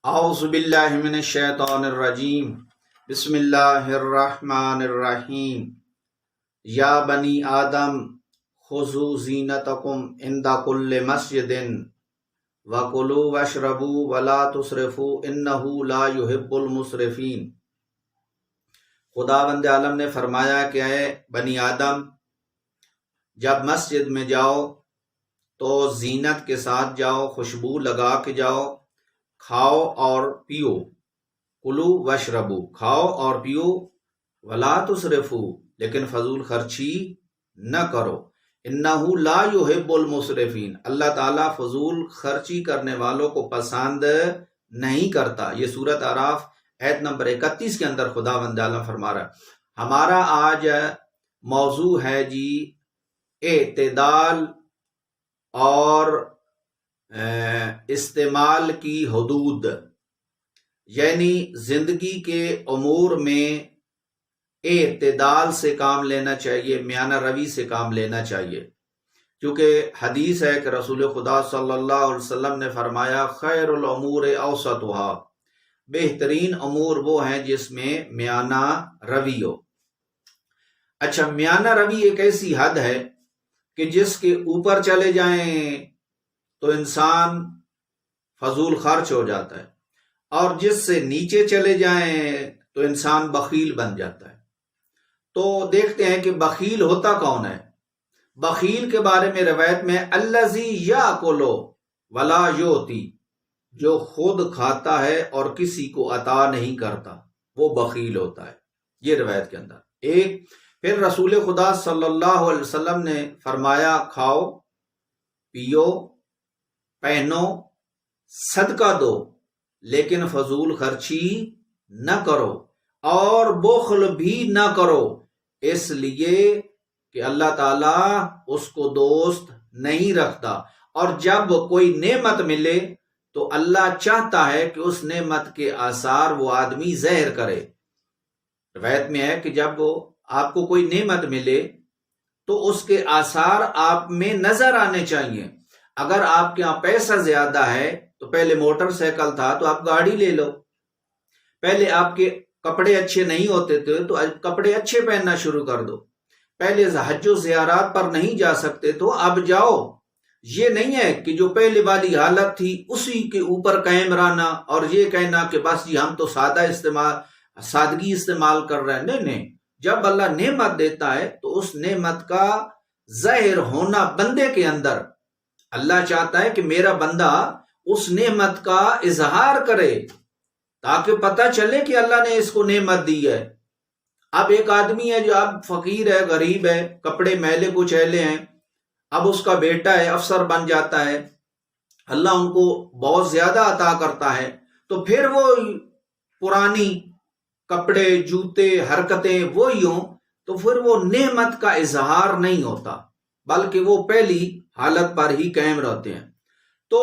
اعوذ باللہ من الشیطان الرجیم بسم اللہ الرحمن الرحیم یا بنی آدم خذوا زینتکم عند کل مسجد وکلوا واشربوا ولا تسرفوا انہ لا یحب المسرفین۔ خداوند عالم نے فرمایا کہ اے بنی آدم، جب مسجد میں جاؤ تو زینت کے ساتھ جاؤ، خوشبو لگا کے جاؤ، کھاؤ اور پیو، کلو وشربو، کھاؤ اور پیو، ولا تسرفو، لیکن فضول خرچی نہ کرو، انہ لا یحب المسرفین، اللہ تعالیٰ فضول خرچی کرنے والوں کو پسند نہیں کرتا۔ یہ سورۃ اعراف آیت نمبر 31 کے اندر خداوند عالم فرما رہا ہے۔ ہمارا آج موضوع ہے اعتدال اور استعمال کی حدود، یعنی زندگی کے امور میں اعتدال سے کام لینا چاہیے، میانہ روی سے کام لینا چاہیے، کیونکہ حدیث ہے کہ رسول خدا صلی اللہ علیہ وسلم نے فرمایا خیر الامور اوسطھا، بہترین امور وہ ہیں جس میں میانہ روی ہو۔ اچھا، میانہ روی ایک ایسی حد ہے کہ جس کے اوپر چلے جائیں تو انسان فضول خرچ ہو جاتا ہے، اور جس سے نیچے چلے جائیں تو انسان بخیل بن جاتا ہے۔ تو دیکھتے ہیں کہ بخیل ہوتا کون ہے۔ بخیل کے بارے میں روایت میں الذی یاکل ولا یعطی، جو خود کھاتا ہے اور کسی کو عطا نہیں کرتا، وہ بخیل ہوتا ہے، یہ روایت کے اندر ایک۔ پھر رسول خدا صلی اللہ علیہ وسلم نے فرمایا کھاؤ، پیو، پہنو، صدقہ دو، لیکن فضول خرچی نہ کرو اور بخل بھی نہ کرو، اس لیے کہ اللہ تعالیٰ اس کو دوست نہیں رکھتا، اور جب کوئی نعمت ملے تو اللہ چاہتا ہے کہ اس نعمت کے آثار وہ آدمی ظاہر کرے۔ روایت میں ہے کہ جب آپ کو کوئی نعمت ملے تو اس کے آثار آپ میں نظر آنے چاہیے۔ اگر آپ کے یہاں پیسہ زیادہ ہے تو پہلے موٹر سائیکل تھا تو آپ گاڑی لے لو، پہلے آپ کے کپڑے اچھے نہیں ہوتے تھے تو کپڑے اچھے پہننا شروع کر دو، پہلے حج و زیارات پر نہیں جا سکتے تو اب جاؤ۔ یہ نہیں ہے کہ جو پہلے والی حالت تھی اسی کے اوپر قائم رہنا اور یہ کہنا کہ بس ہم تو سادگی استعمال کر رہے ہیں۔ نہیں، جب اللہ نعمت دیتا ہے تو اس نعمت کا ظاہر ہونا بندے کے اندر، اللہ چاہتا ہے کہ میرا بندہ اس نعمت کا اظہار کرے تاکہ پتہ چلے کہ اللہ نے اس کو نعمت دی ہے۔ اب ایک آدمی ہے جو اب فقیر ہے، غریب ہے، کپڑے میلے کچیلے ہیں، اب اس کا بیٹا ہے افسر بن جاتا ہے، اللہ ان کو بہت زیادہ عطا کرتا ہے، تو پھر وہ پرانی کپڑے، جوتے، حرکتیں وہی ہوں تو پھر وہ نعمت کا اظہار نہیں ہوتا، بلکہ وہ پہلی حالت پر ہی قائم رہتے ہیں۔ تو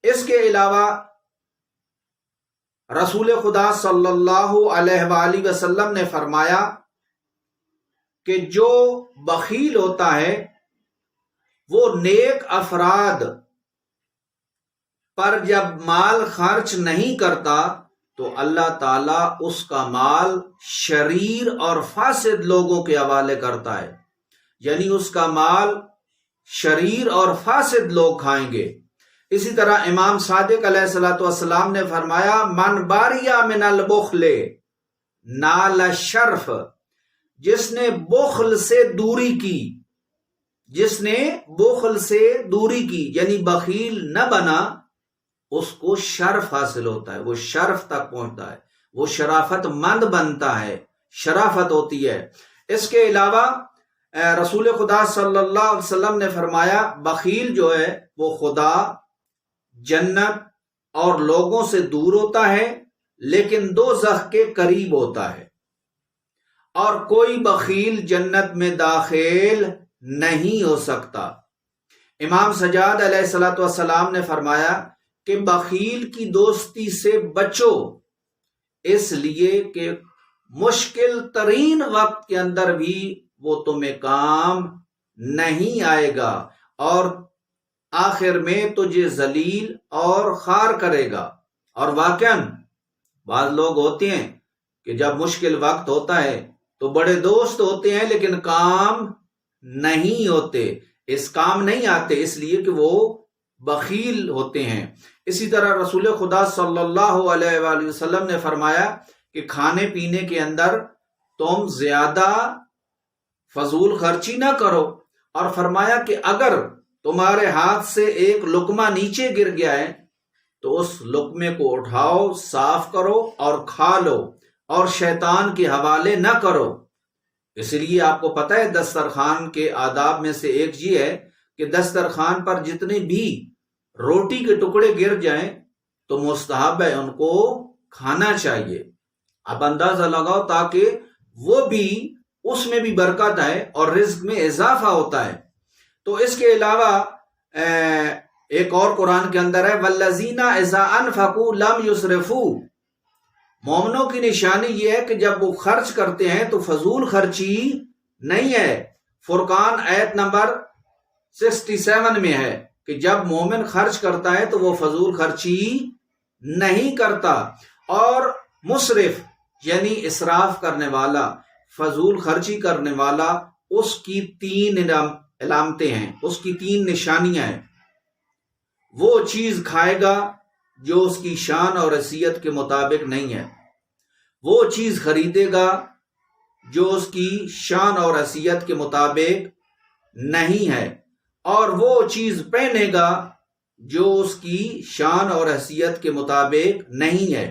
اس کے علاوہ رسول خدا صلی اللہ علیہ وآلہ وسلم نے فرمایا کہ جو بخیل ہوتا ہے وہ نیک افراد پر جب مال خرچ نہیں کرتا تو اللہ تعالیٰ اس کا مال شریر اور فاسد لوگوں کے حوالے کرتا ہے، یعنی اس کا مال شریر اور فاسد لوگ کھائیں گے۔ اسی طرح امام صادق علیہ الصلوۃ والسلام نے فرمایا من باریا من البخل نال الشرف، جس نے بخل سے دوری کی، جس نے بخل سے دوری کی یعنی بخیل نہ بنا، اس کو شرف حاصل ہوتا ہے، وہ شرف تک پہنچتا ہے، وہ شرافت مند بنتا ہے، شرافت ہوتی ہے۔ اس کے علاوہ رسول خدا صلی اللہ علیہ وسلم نے فرمایا بخیل جو ہے وہ خدا، جنت اور لوگوں سے دور ہوتا ہے لیکن دوزخ کے قریب ہوتا ہے، اور کوئی بخیل جنت میں داخل نہیں ہو سکتا۔ امام سجاد علیہ الصلوۃ والسلام نے فرمایا کہ بخیل کی دوستی سے بچو، اس لیے کہ مشکل ترین وقت کے اندر بھی وہ تمہیں کام نہیں آئے گا، اور آخر میں تجھے ذلیل اور خوار کرے گا، اور واقعاً بعض لوگ ہوتے ہیں کہ جب مشکل وقت ہوتا ہے تو بڑے دوست ہوتے ہیں لیکن کام نہیں ہوتے، اس کام نہیں آتے اس لیے کہ وہ بخیل ہوتے ہیں۔ اسی طرح رسول خدا صلی اللہ علیہ وآلہ وسلم نے فرمایا کہ کھانے پینے کے اندر تم زیادہ فضول خرچی نہ کرو، اور فرمایا کہ اگر تمہارے ہاتھ سے ایک لقمہ نیچے گر گیا ہے تو اس لقمے کو اٹھاؤ، صاف کرو اور کھا لو، اور شیطان کے حوالے نہ کرو۔ اس لیے آپ کو پتہ ہے دسترخوان کے آداب میں سے ایک یہ ہے کہ دسترخوان پر جتنے بھی روٹی کے ٹکڑے گر جائیں تو مستحب ہے ان کو کھانا چاہیے۔ اب اندازہ لگاؤ تاکہ وہ بھی اس میں بھی برکت ہے اور رزق میں اضافہ ہوتا ہے۔ تو اس کے علاوہ ایک اور قرآن کے اندر ہے وَالَّذِينَ إِذَا أَنفَقُوا لَمْ يُسْرِفُوا، مومنوں کی نشانی یہ ہے کہ جب وہ خرچ کرتے ہیں تو فضول خرچی نہیں ہے۔ فرقان آیت نمبر 67 میں ہے کہ جب مومن خرچ کرتا ہے تو وہ فضول خرچی نہیں کرتا۔ اور مسرف یعنی اسراف کرنے والا، فضول خرچی کرنے والا، اس کی 3 علامتیں ہیں، اس کی 3 نشانیاں ہیں۔ وہ چیز کھائے گا جو اس کی شان اور حیثیت کے مطابق نہیں ہے، وہ چیز خریدے گا جو اس کی شان اور حیثیت کے مطابق نہیں ہے، اور وہ چیز پہنے گا جو اس کی شان اور حیثیت کے مطابق نہیں ہے۔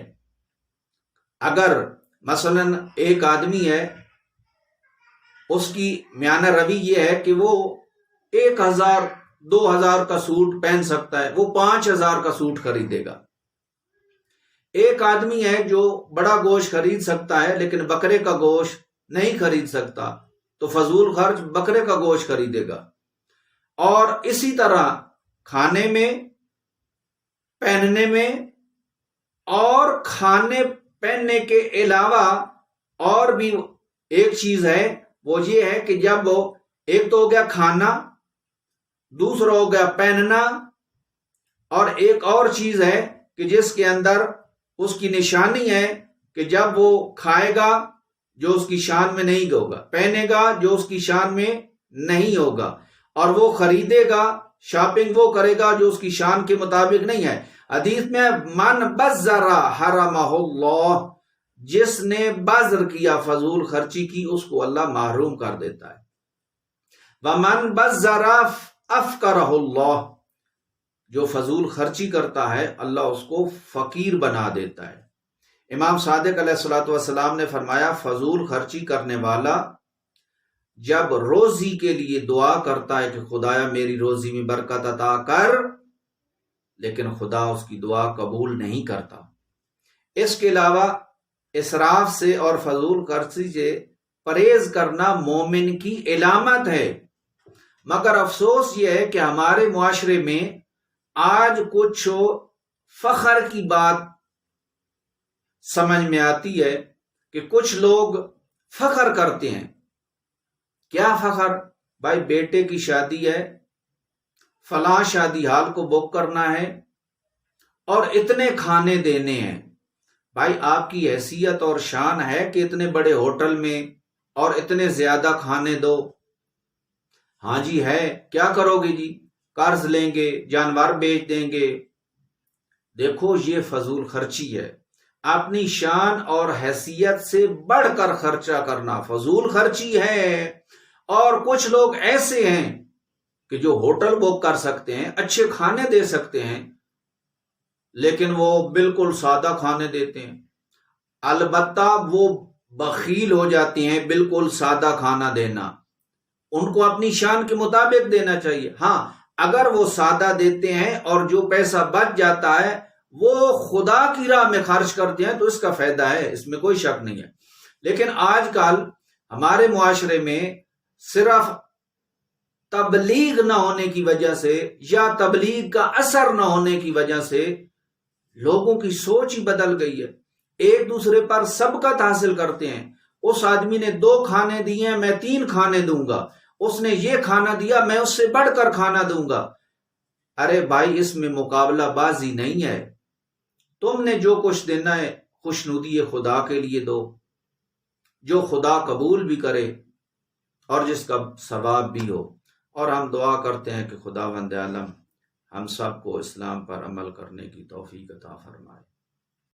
اگر مثلا ایک آدمی ہے، اس کی میانہ روی یہ ہے کہ وہ 1000 2000 کا سوٹ پہن سکتا ہے، وہ 5000 کا سوٹ خریدے گا۔ ایک آدمی ہے جو بڑا گوشت خرید سکتا ہے لیکن بکرے کا گوشت نہیں خرید سکتا، تو فضول خرچ بکرے کا گوشت خریدے گا۔ اور اسی طرح کھانے میں، پہننے میں، اور کھانے پہننے کے علاوہ اور بھی ایک چیز ہے، وہ یہ ہے کہ جب ایک تو ہو گیا کھانا، دوسرا ہو گیا پہننا، اور ایک اور چیز ہے کہ جس کے اندر اس کی نشانی ہے کہ جب وہ کھائے گا جو اس کی شان میں نہیں ہوگا، پہنے گا جو اس کی شان میں نہیں ہوگا، اور وہ خریدے گا، شاپنگ وہ کرے گا جو اس کی شان کے مطابق نہیں ہے۔ حدیث میں من بذر حرمہ اللہ، جس نے بذر کیا، فضول خرچی کی، اس کو اللہ محروم کر دیتا ہے۔ ومن بذر افقرہ اللہ، جو فضول خرچی کرتا ہے اللہ اس کو فقیر بنا دیتا ہے۔ امام صادق علیہ الصلوۃ والسلام نے فرمایا فضول خرچی کرنے والا جب روزی کے لیے دعا کرتا ہے کہ خدایا میری روزی میں برکت عطا کر، لیکن خدا اس کی دعا قبول نہیں کرتا۔ اس کے علاوہ اسراف سے اور فضول خرچی سے پرہیز کرنا مومن کی علامت ہے، مگر افسوس یہ ہے کہ ہمارے معاشرے میں آج کچھ فخر کی بات سمجھ میں آتی ہے کہ کچھ لوگ فخر کرتے ہیں۔ کیا فخر؟ بھائی بیٹے کی شادی ہے، فلاں شادی ہال کو بک کرنا ہے اور اتنے کھانے دینے ہیں۔ بھائی آپ کی حیثیت اور شان ہے کہ اتنے بڑے ہوٹل میں اور اتنے زیادہ کھانے دو؟ ہاں جی ہے، کیا کرو گے جی؟ قرض لیں گے، جانور بیچ دیں گے۔ دیکھو یہ فضول خرچی ہے، اپنی شان اور حیثیت سے بڑھ کر خرچہ کرنا فضول خرچی ہے۔ اور کچھ لوگ ایسے ہیں کہ جو ہوٹل بک کر سکتے ہیں، اچھے کھانے دے سکتے ہیں، لیکن وہ بالکل سادہ کھانے دیتے ہیں۔ البتہ وہ بخیل ہو جاتے ہیں بالکل سادہ کھانا دینا، ان کو اپنی شان کے مطابق دینا چاہیے۔ ہاں اگر وہ سادہ دیتے ہیں اور جو پیسہ بچ جاتا ہے وہ خدا کی راہ میں خرچ کرتے ہیں تو اس کا فائدہ ہے، اس میں کوئی شک نہیں ہے۔ لیکن آج کل ہمارے معاشرے میں صرف تبلیغ نہ ہونے کی وجہ سے یا تبلیغ کا اثر نہ ہونے کی وجہ سے لوگوں کی سوچ ہی بدل گئی ہے، ایک دوسرے پر سبقت حاصل کرتے ہیں۔ اس آدمی نے 2 کھانے دیے ہیں، میں 3 کھانے دوں گا، اس نے یہ کھانا دیا میں اس سے بڑھ کر کھانا دوں گا۔ ارے بھائی اس میں مقابلہ بازی نہیں ہے، تم نے جو کچھ دینا ہے خوشنودی خدا کے لیے دو، جو خدا قبول بھی کرے اور جس کا ثواب بھی ہو۔ اور ہم دعا کرتے ہیں کہ خداوند عالم ہم سب کو اسلام پر عمل کرنے کی توفیق عطا فرمائے۔